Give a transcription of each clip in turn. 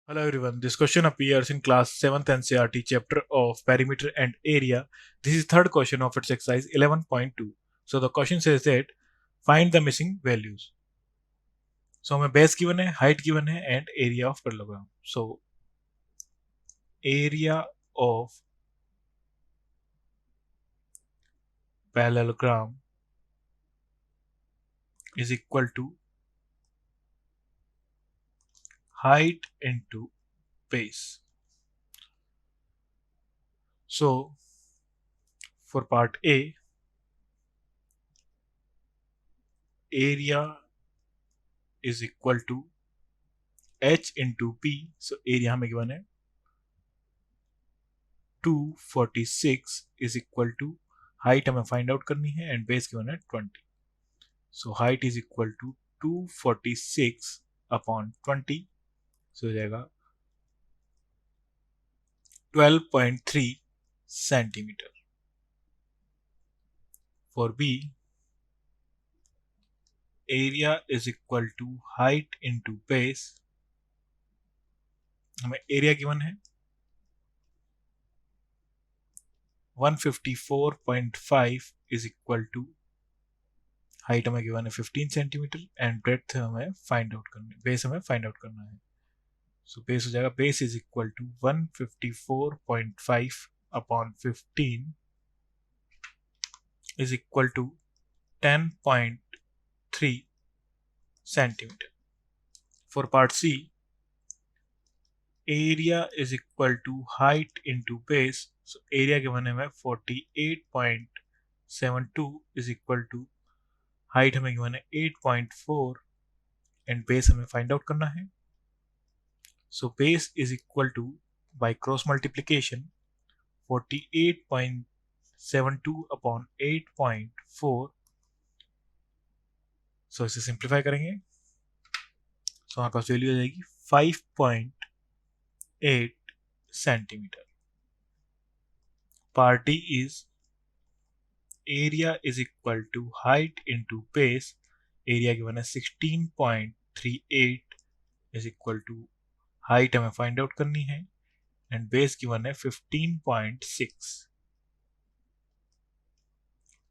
Hello everyone, this question appears in class 7th NCERT chapter of perimeter and area. This is third question of its exercise 11.2. So the question says that find the missing values. So हमें base given है, height given है and area of parallelogram. So area of parallelogram is equal to height into base. So for part A, area is equal to h into p. So area हमें given है 246 is equal to height हमें find out करनी है and base given है 20. So height is equal to 246 upon 20. So हो जाएगा 12.3 centimeter. For B, area is equal to height into base. हमें area given है 154.5 is equal to height हमें given है 15 centimeter and breadth हमें find out करनी है, base हमें find out करना है. So base हो जाएगा base is equal to 154.5 upon 15 is equal to 10.3 centimeter. For part C, area is equal to height into base. So area given है 48.72 is equal to height हमें given है 8.4 and base हमें find out करना है. So base is equal to, by cross multiplication, 48.72 upon 8.4. So इसे simplify करेंगे. So हमारे पास value आ जाएगी 5.8 centimetre. Part D is area is equal to height into base. Area given है 16.38 is equal to height हमें find out करनी है and base given है 15.6.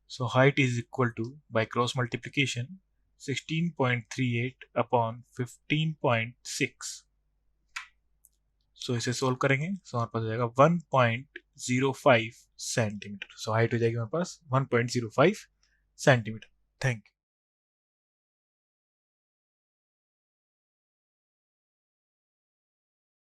So height is equal to, by cross multiplication, 16.38 upon 15.6. So इसे solve करेंगे. So हमारे पास हो जाएगा 1.05 सेंटीमीटर. So हाइट हो जाएगी हमारे पास 1.05 सेंटीमीटर. Thank you.